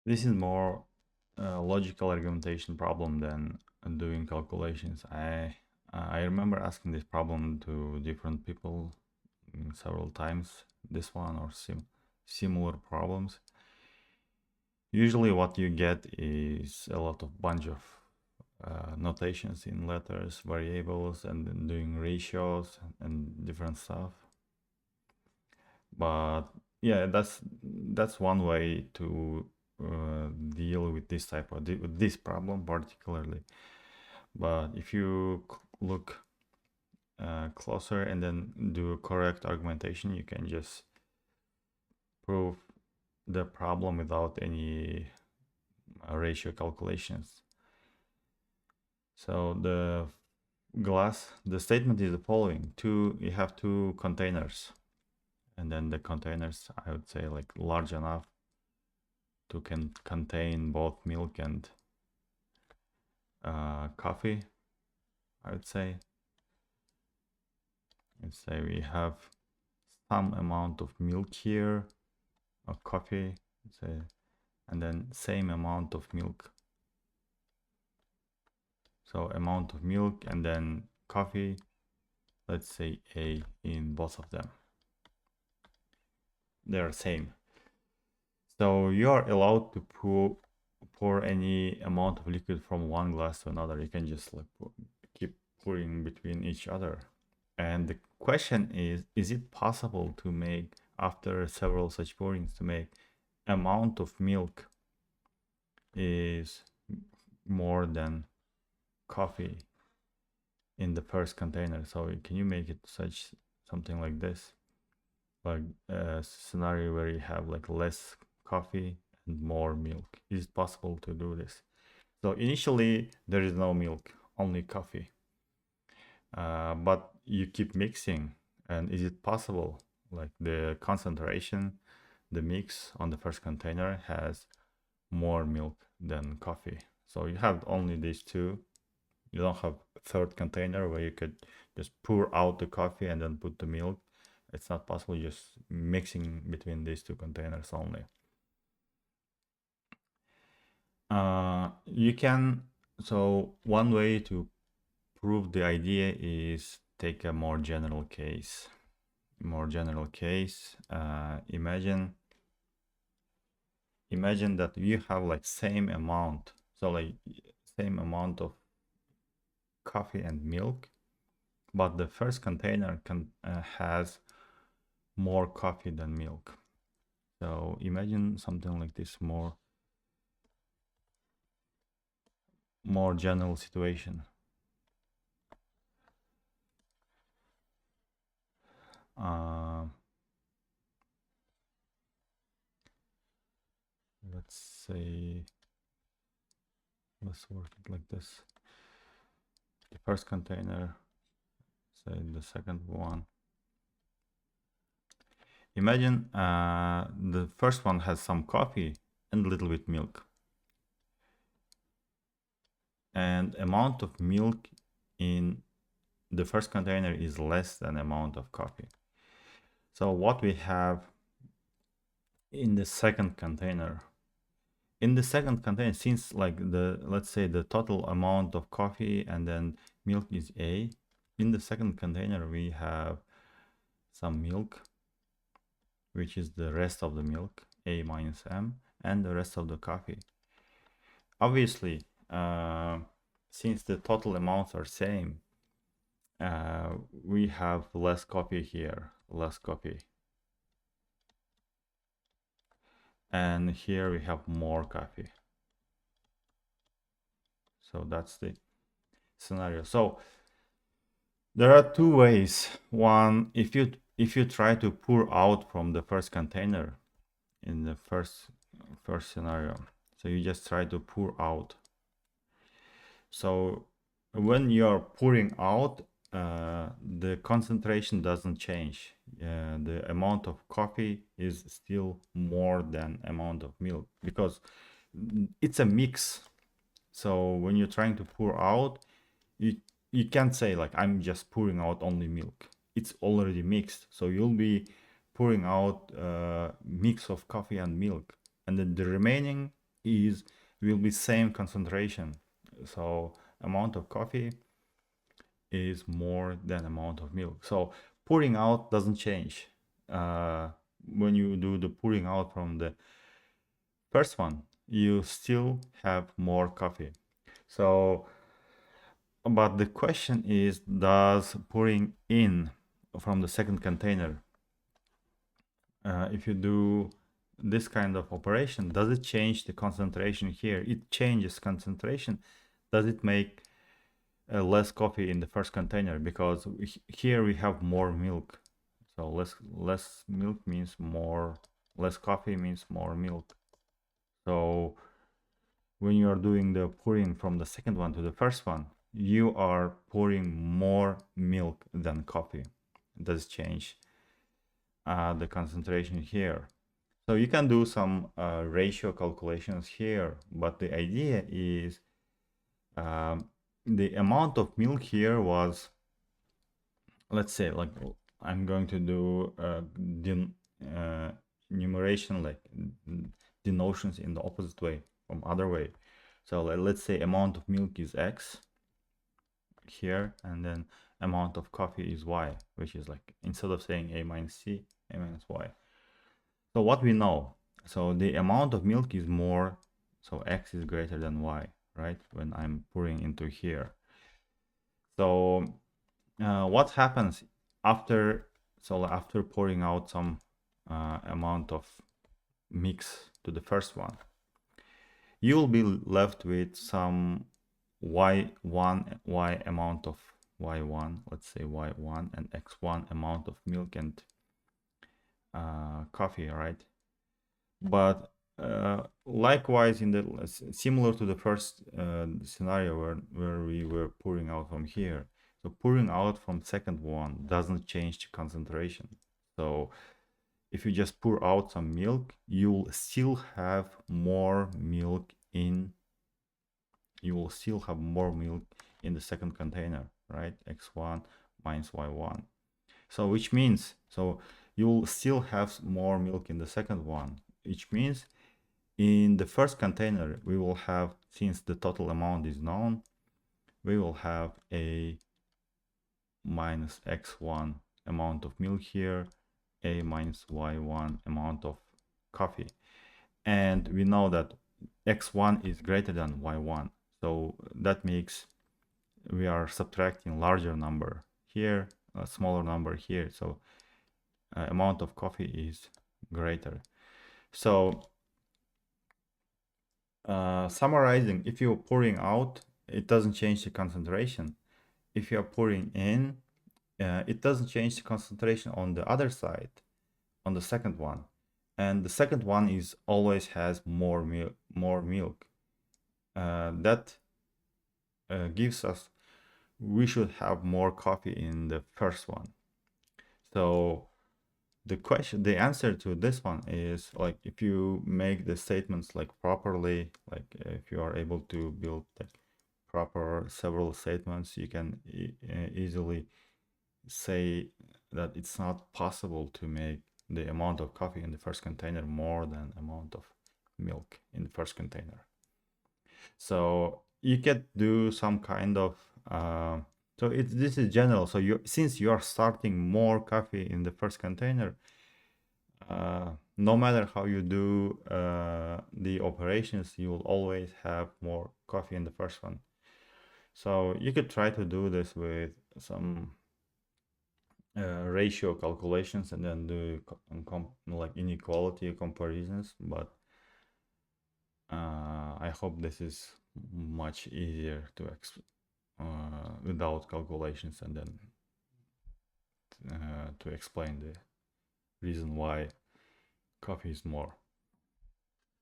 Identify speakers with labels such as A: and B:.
A: This is more logical argumentation problem than doing calculations. I remember asking this problem to different people several times, this one or similar problems. Usually what you get is a lot of bunch of notations in letters, variables, and then doing ratios and different stuff. But yeah, that's one way to deal with this type of with this problem particularly. But if you look closer and then do correct argumentation, you can just prove the problem without any ratio calculations. So the statement is the following: you have two containers, and then the containers, I would say, like large enough to contain both milk and coffee. I would say. Let's say we have some amount of milk here, of coffee, say, and then same amount of milk. So amount of milk and then coffee, let's say A in both of them. They are same. So you are allowed to pour any amount of liquid from one glass to another. You can just like keep pouring between each other. And the question is it possible to make, after several such pourings, to make amount of milk is more than coffee in the first container? So can you make it such something like this? Like a scenario where you have like less coffee and more milk. Is it possible to do this? So initially there is no milk, only coffee. But you keep mixing, and is it possible, like the concentration, the mix on the first container has more milk than coffee? So you have only these two. You don't have a third container where you could just pour out the coffee and then put the milk. It's not possible, just mixing between these two containers only. You can, so one way to prove the idea is take a more general case. Imagine that you have like same amount, so like same amount of coffee and milk, but the first container has more coffee than milk. So imagine something like this, more general situation. Uh, let's say, let's work it like this. The first container, say the second one. Imagine the first one has some coffee and a little bit milk. And amount of milk in the first container is less than amount of coffee. So what we have in the second container, since like let's say the total amount of coffee and then milk is A, in the second container we have some milk, which is the rest of the milk, A minus M, and the rest of the coffee. Obviously, since the total amounts are same, we have less coffee here, less coffee. And here we have more coffee. So that's the scenario. So there are two ways. One, if you try to pour out from the first container in the first scenario, so you just try to pour out. So when you're pouring out, the concentration doesn't change. The amount of coffee is still more than amount of milk because it's a mix. So when you're trying to pour out, you can't say like I'm just pouring out only milk. It's already mixed. So you'll be pouring out a mix of coffee and milk, and then the remaining is will be same concentration. So amount of coffee is more than amount of milk. So pouring out doesn't change. When you do the pouring out from the first one, you still have more coffee. So, but the question is, does pouring in from the second container, if you do this kind of operation, does it change the concentration here? It changes concentration. Does it make less coffee in the first container? Because here we have more milk. So less milk means more, less coffee means more milk. So when you are doing the pouring from the second one to the first one, you are pouring more milk than coffee. It does change the concentration here. So you can do some ratio calculations here, but the idea is the amount of milk here was, let's say, like I'm going to do numeration, like denotions in the opposite way, from other way. So let's say amount of milk is X here, and then amount of coffee is Y, which is like, instead of saying A minus C, A minus Y. So what we know, so the amount of milk is more, so X is greater than Y, right? When I'm pouring into here. So what happens after, so after pouring out some amount of mix to the first one, you will be left with some y1 y amount of y1, let's say y1, and x1 amount of milk and coffee, right? But likewise, in the similar to the first scenario where we were pouring out from here, so pouring out from second one doesn't change the concentration. So if you just pour out some milk, you'll still have more milk in, you will still have more milk in the second container, right? X1 minus Y1. So which means, so you will still have more milk in the second one, which means in the first container, we will have, since the total amount is known, we will have a minus X1 amount of milk here, a minus Y1 amount of coffee. And we know that X1 is greater than Y1. So that makes we are subtracting larger number here, a smaller number here. So amount of coffee is greater. So summarizing, if you're pouring out, it doesn't change the concentration. If you're pouring in, it doesn't change the concentration on the other side, on the second one. And the second one is always has more milk. That gives us, we should have more coffee in the first one. So the answer to this one is, like, if you make the statements like properly, like if you are able to build like proper several statements, you can easily say that it's not possible to make the amount of coffee in the first container more than amount of milk in the first container. So you can do some kind of so this is general. So since you are starting more coffee in the first container, no matter how you do the operations, you will always have more coffee in the first one. So you could try to do this with some ratio calculations and then do like inequality comparisons, but I hope this is much easier to without calculations, and then to explain the reason why coffee is more.